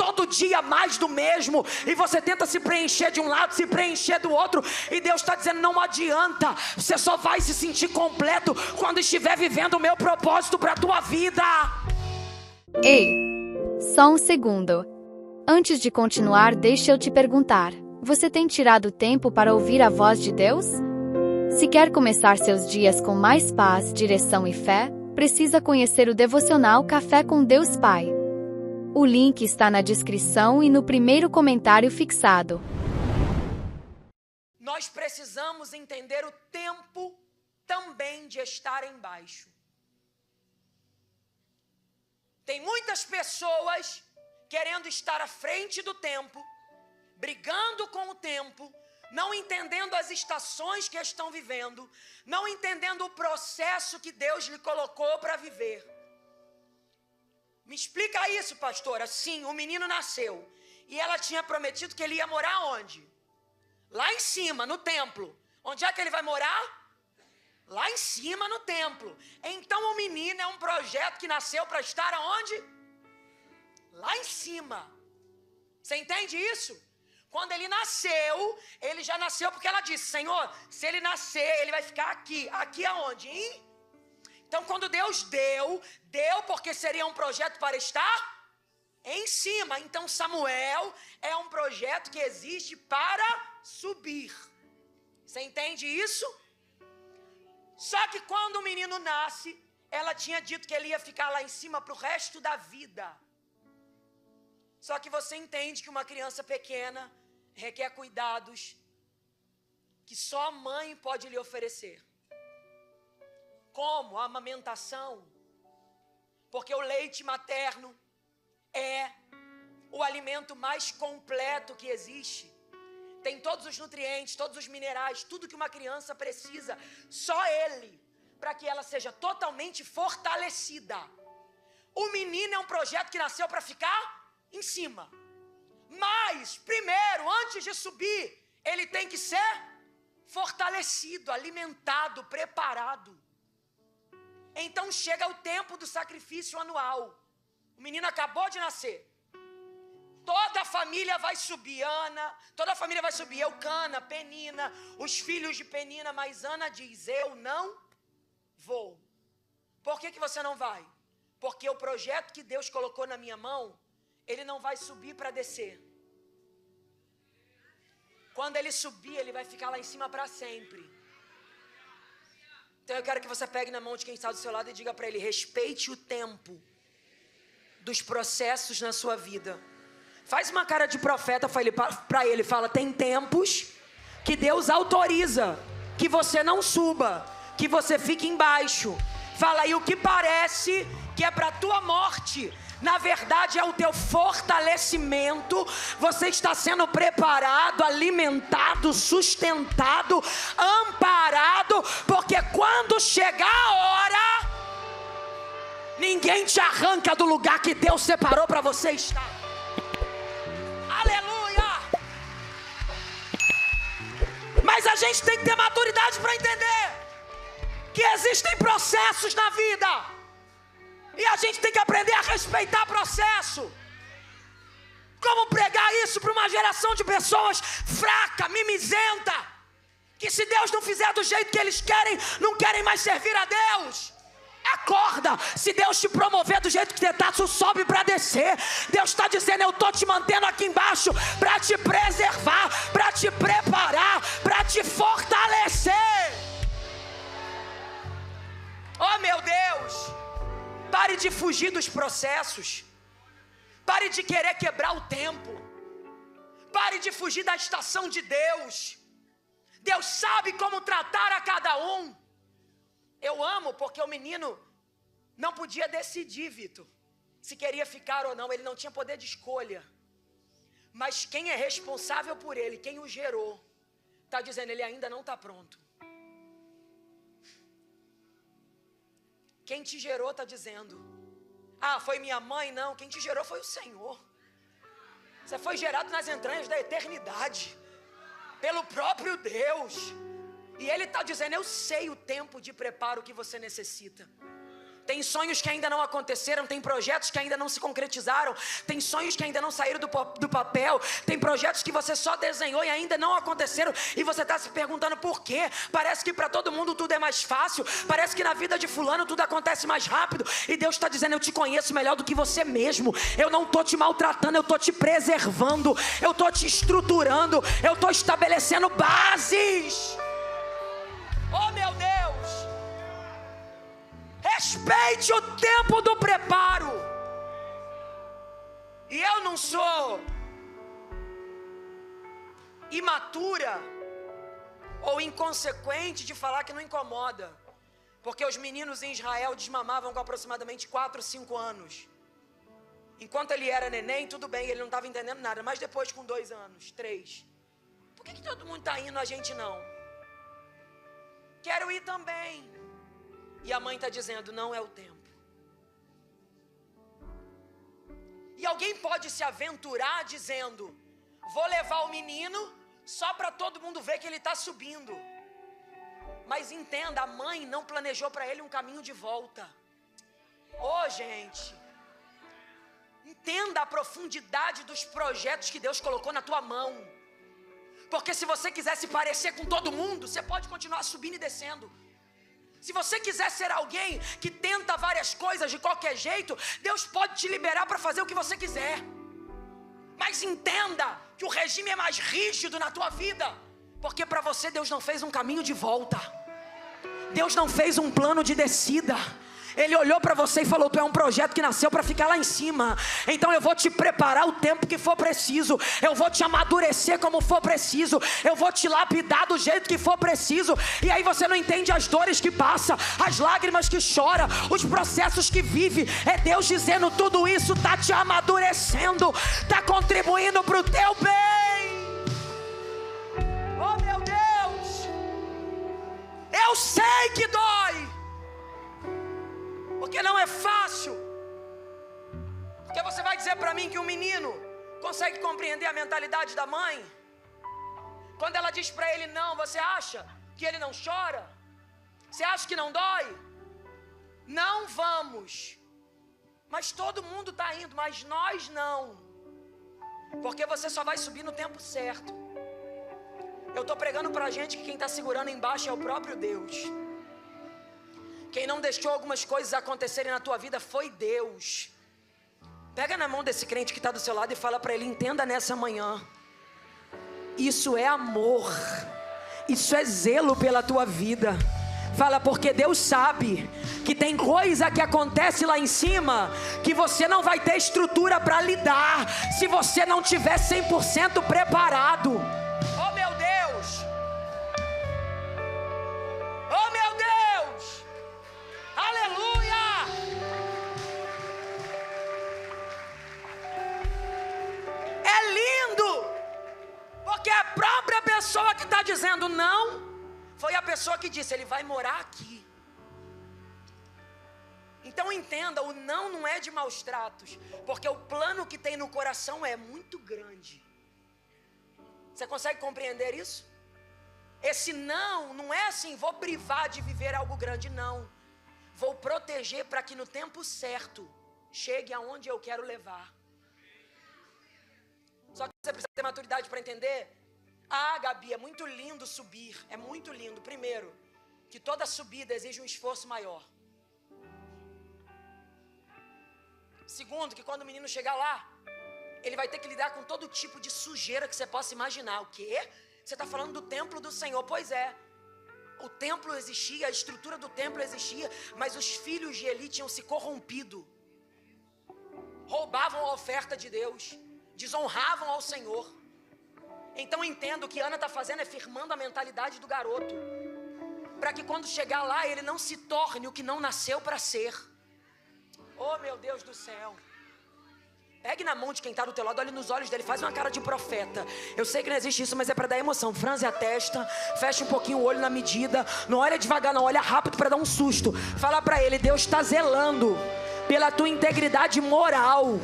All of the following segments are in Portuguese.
todo dia mais do mesmo, e você tenta se preencher de um lado, se preencher do outro, e Deus está dizendo, não adianta, você só vai se sentir completo quando estiver vivendo o meu propósito para a tua vida. Ei, só um segundo. Antes de continuar, deixa eu te perguntar, você tem tirado tempo para ouvir a voz de Deus? Se quer começar seus dias com mais paz, direção e fé, precisa conhecer o devocional Café com Deus Pai. O link está na descrição e no primeiro comentário fixado. Nós precisamos entender o tempo também de estar embaixo. Tem muitas pessoas querendo estar à frente do tempo, brigando com o tempo, não entendendo as estações que estão vivendo, não entendendo o processo que Deus lhe colocou para viver. Me explica isso, pastora. Sim, o menino nasceu e ela tinha prometido que ele ia morar onde? Lá em cima, no templo. Onde é que ele vai morar? Lá em cima no templo. Então o menino é um projeto que nasceu para estar aonde? Lá em cima. Você entende isso? Quando ele nasceu, ele já nasceu porque ela disse, Senhor, se ele nascer, ele vai ficar aqui. Aqui aonde? Hein? Então quando Deus deu porque seria um projeto para estar em cima. Então Samuel é um projeto que existe para subir. Você entende isso? Só que quando o menino nasce, ela tinha dito que ele ia ficar lá em cima para o resto da vida. Só que você entende que uma criança pequena requer cuidados que só a mãe pode lhe oferecer. Como a amamentação, porque o leite materno é o alimento mais completo que existe. Tem todos os nutrientes, todos os minerais, tudo que uma criança precisa, só ele, para que ela seja totalmente fortalecida. O menino é um projeto que nasceu para ficar em cima. Mas, primeiro, antes de subir, ele tem que ser fortalecido, alimentado, preparado. Então chega o tempo do sacrifício anual. O menino acabou de nascer. Toda a família vai subir, toda a família vai subir, Eucana, Penina, os filhos de Penina, mas Ana diz, eu não vou. Por que você não vai? Porque o projeto que Deus colocou na minha mão, ele não vai subir para descer. Quando ele subir, ele vai ficar lá em cima para sempre. Então eu quero que você pegue na mão de quem está do seu lado e diga para ele, respeite o tempo dos processos na sua vida. Faz uma cara de profeta para ele, fala, tem tempos que Deus autoriza que você não suba, que você fique embaixo. Fala aí, o que parece que é para a tua morte, na verdade é o teu fortalecimento. Você está sendo preparado, alimentado, sustentado, amparado, porque quando chegar a hora, ninguém te arranca do lugar que Deus separou para você estar. Aleluia! Mas a gente tem que ter maturidade para entender que existem processos na vida e a gente tem que aprender a respeitar processo. Como pregar isso para uma geração de pessoas fraca, mimizenta, que se Deus não fizer do jeito que eles querem, não querem mais servir a Deus? Acorda, se Deus te promover do jeito que você está, tu sobe para descer. Deus está dizendo, eu estou te mantendo aqui embaixo para te preservar, para te preparar, para te fortalecer. Oh meu Deus, pare de fugir dos processos, pare de querer quebrar o tempo, pare de fugir da estação de Deus. Deus sabe como tratar a cada um. Eu amo porque o menino não podia decidir, Vitor, se queria ficar ou não. Ele não tinha poder de escolha. Mas quem é responsável por ele, quem o gerou, está dizendo, ele ainda não está pronto. Quem te gerou está dizendo, foi minha mãe? Não, quem te gerou foi o Senhor. Você foi gerado nas entranhas da eternidade, pelo próprio Deus. E Ele está dizendo, eu sei o tempo de preparo que você necessita. Tem sonhos que ainda não aconteceram, tem projetos que ainda não se concretizaram, tem sonhos que ainda não saíram do papel, tem projetos que você só desenhou e ainda não aconteceram, e você está se perguntando por quê? Parece que para todo mundo tudo é mais fácil, parece que na vida de fulano tudo acontece mais rápido, e Deus está dizendo: eu te conheço melhor do que você mesmo, eu não estou te maltratando, eu estou te preservando, eu estou te estruturando, eu estou estabelecendo bases. Oh meu Deus! Respeite o tempo do preparo. E eu não sou imatura ou inconsequente de falar que não incomoda, porque os meninos em Israel desmamavam com aproximadamente 4, 5 anos. Enquanto ele era neném, tudo bem, ele não estava entendendo nada, mas depois com 2 anos, 3, por que todo mundo está indo, a gente não? Quero ir também. E a mãe está dizendo: não é o tempo. E alguém pode se aventurar dizendo: vou levar o menino só para todo mundo ver que ele está subindo. Mas entenda, a mãe não planejou para ele um caminho de volta. Oh, gente, entenda a profundidade dos projetos que Deus colocou na tua mão. Porque se você quiser se parecer com todo mundo, você pode continuar subindo e descendo. Se você quiser ser alguém que tenta várias coisas de qualquer jeito, Deus pode te liberar para fazer o que você quiser. Mas entenda que o regime é mais rígido na tua vida, porque para você Deus não fez um caminho de volta. Deus não fez um plano de descida. Ele olhou para você e falou: tu é um projeto que nasceu para ficar lá em cima. Então eu vou te preparar o tempo que for preciso. Eu vou te amadurecer como for preciso. Eu vou te lapidar do jeito que for preciso. E aí você não entende as dores que passa, as lágrimas que chora, os processos que vive. É Deus dizendo: tudo isso está te amadurecendo, está contribuindo para o teu bem. Oh meu Deus, eu sei que dói, porque não é fácil. Porque você vai dizer para mim que um menino consegue compreender a mentalidade da mãe? Quando ela diz para ele não, você acha que ele não chora? Você acha que não dói? Não vamos. Mas todo mundo está indo, mas nós não. Porque você só vai subir no tempo certo. Eu estou pregando para a gente que quem está segurando embaixo é o próprio Deus. Quem não deixou algumas coisas acontecerem na tua vida foi Deus. Pega na mão desse crente que está do seu lado e fala para ele: entenda nessa manhã, isso é amor, isso é zelo pela tua vida. Fala, porque Deus sabe que tem coisa que acontece lá em cima que você não vai ter estrutura para lidar se você não tiver 100% preparado. Oh meu Deus! Oh meu Deus! Aleluia! É lindo, porque a própria pessoa que está dizendo não foi a pessoa que disse: ele vai morar aqui. Então entenda, o não é de maus tratos, porque o plano que tem no coração é muito grande. Você consegue compreender isso? Esse não é assim: vou privar de viver algo grande, não. Vou proteger para que no tempo certo chegue aonde eu quero levar. Só que você precisa ter maturidade para entender. Ah, Gabi, é muito lindo subir, é muito lindo. Primeiro, que toda subida exige um esforço maior. Segundo, que quando o menino chegar lá, ele vai ter que lidar com todo tipo de sujeira que você possa imaginar. O quê? Você está falando do templo do Senhor? Pois é. O templo existia, a estrutura do templo existia, mas os filhos de Eli tinham se corrompido. Roubavam a oferta de Deus, desonravam ao Senhor. Então entendo o que Ana está fazendo é firmando a mentalidade do garoto, para que quando chegar lá ele não se torne o que não nasceu para ser. Oh meu Deus do céu. Pegue na mão de quem está do teu lado, olhe nos olhos dele, faz uma cara de profeta. Eu sei que não existe isso, mas é para dar emoção. Franze a testa, fecha um pouquinho o olho na medida. Não olha devagar, não, olha rápido para dar um susto. Fala para ele: Deus está zelando pela tua integridade moral.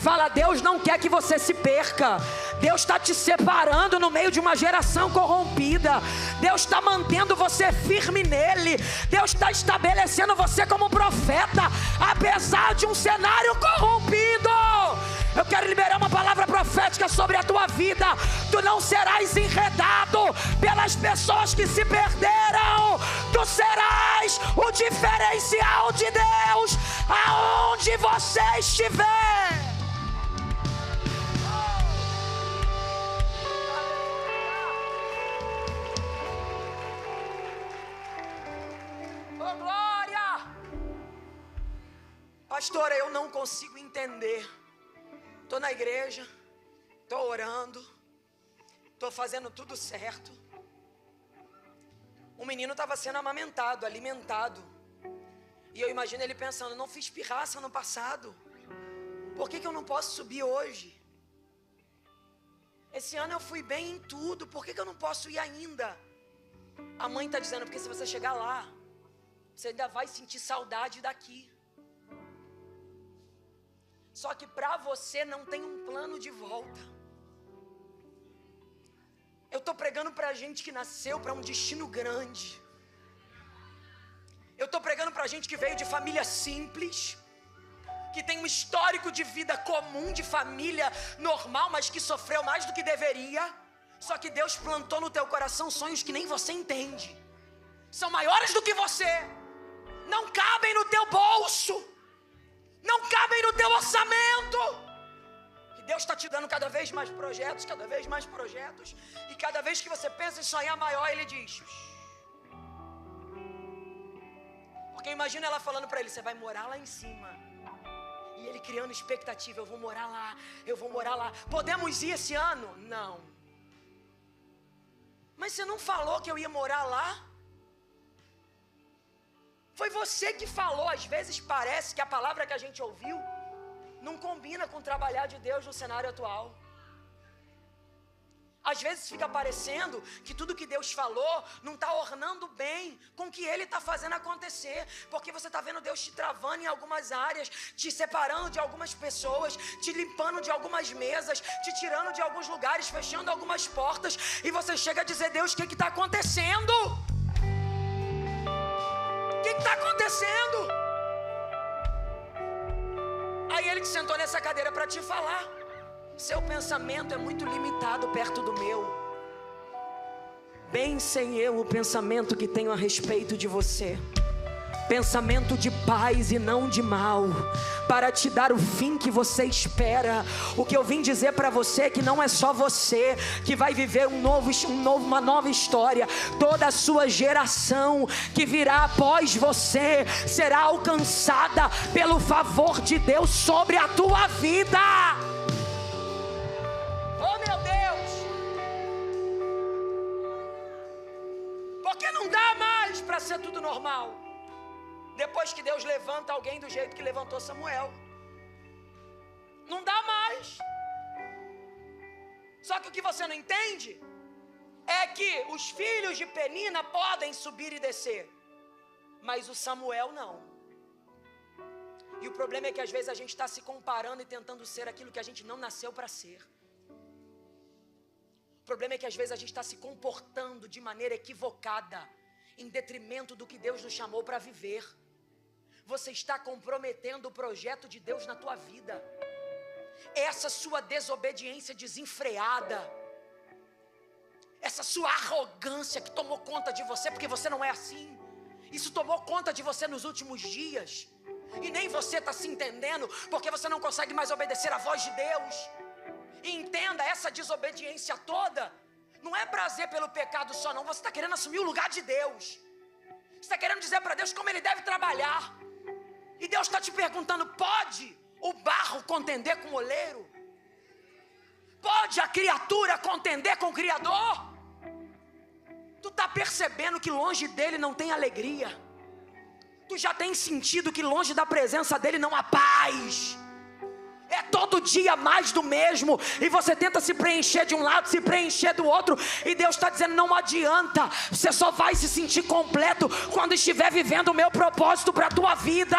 Fala, Deus não quer que você se perca. Deus está te separando no meio de uma geração corrompida. Deus está mantendo você firme nele. Deus está estabelecendo você como profeta, apesar de um cenário corrompido. Eu quero liberar uma palavra profética sobre a tua vida. Tu não serás enredado pelas pessoas que se perderam. Tu serás o diferencial de Deus aonde você estiver. Oh, glória! Pastora, eu não consigo entender. Estou na igreja, estou orando, estou fazendo tudo certo. O menino estava sendo amamentado, alimentado. E eu imagino ele pensando, não fiz pirraça no passado. Por que eu não posso subir hoje? Esse ano eu fui bem em tudo, por que eu não posso ir ainda? A mãe está dizendo, porque se você chegar lá, você ainda vai sentir saudade daqui. Só que para você não tem um plano de volta. Eu estou pregando para gente que nasceu para um destino grande. Eu estou pregando para gente que veio de família simples, que tem um histórico de vida comum, de família normal, mas que sofreu mais do que deveria. Só que Deus plantou no teu coração sonhos que nem você entende. São maiores do que você. Não cabem no teu bolso. Não cabem no teu orçamento. E Deus está te dando cada vez mais projetos, cada vez mais projetos. E cada vez que você pensa em sonhar maior, Ele diz. Porque imagina ela falando para ele, você vai morar lá em cima. E ele criando expectativa, eu vou morar lá, eu vou morar lá. Podemos ir esse ano? Não. Mas você não falou que eu ia morar lá? Foi você que falou. Às vezes parece que a palavra que a gente ouviu não combina com o trabalhar de Deus no cenário atual. Às vezes fica parecendo que tudo que Deus falou não está ornando bem com o que Ele está fazendo acontecer. Porque você está vendo Deus te travando em algumas áreas, te separando de algumas pessoas, te limpando de algumas mesas, te tirando de alguns lugares, fechando algumas portas. E você chega a dizer, Deus, o que está acontecendo? O que está acontecendo? Aí Ele te sentou nessa cadeira para te falar. Seu pensamento é muito limitado perto do meu. Bem sei eu o pensamento que tenho a respeito de você. Pensamento de paz e não de mal, para te dar o fim que você espera. O que eu vim dizer para você é que não é só você que vai viver uma nova história. Toda a sua geração que virá após você será alcançada pelo favor de Deus sobre a tua vida. Oh, meu Deus! Porque não dá mais para ser tudo normal. Depois que Deus levanta alguém do jeito que levantou Samuel, não dá mais. Só que o que você não entende é que os filhos de Penina podem subir e descer, mas o Samuel não. E o problema é que às vezes a gente está se comparando e tentando ser aquilo que a gente não nasceu para ser. O problema é que às vezes a gente está se comportando de maneira equivocada, em detrimento do que Deus nos chamou para viver. Você está comprometendo o projeto de Deus na tua vida. Essa sua desobediência desenfreada, essa sua arrogância que tomou conta de você, porque você não é assim. Isso tomou conta de você nos últimos dias. E nem você está se entendendo, porque você não consegue mais obedecer à voz de Deus. E entenda, essa desobediência toda não é prazer pelo pecado só não. Você está querendo assumir o lugar de Deus. Você está querendo dizer para Deus como Ele deve trabalhar. E Deus está te perguntando, pode o barro contender com o oleiro? Pode a criatura contender com o Criador? Tu está percebendo que longe dele não tem alegria. Tu já tem sentido que longe da presença dele não há paz. É todo dia mais do mesmo. E você tenta se preencher de um lado, se preencher do outro. E Deus está dizendo, não adianta. Você só vai se sentir completo quando estiver vivendo o meu propósito para a tua vida.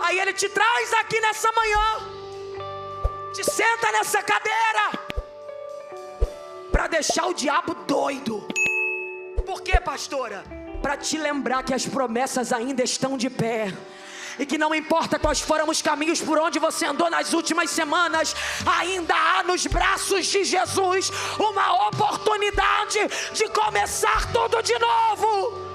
Aí Ele te traz aqui nessa manhã, te senta nessa cadeira, para deixar o diabo doido. Por quê, pastora? Para te lembrar que as promessas ainda estão de pé. E que não importa quais foram os caminhos por onde você andou nas últimas semanas, ainda há nos braços de Jesus uma oportunidade de começar tudo de novo.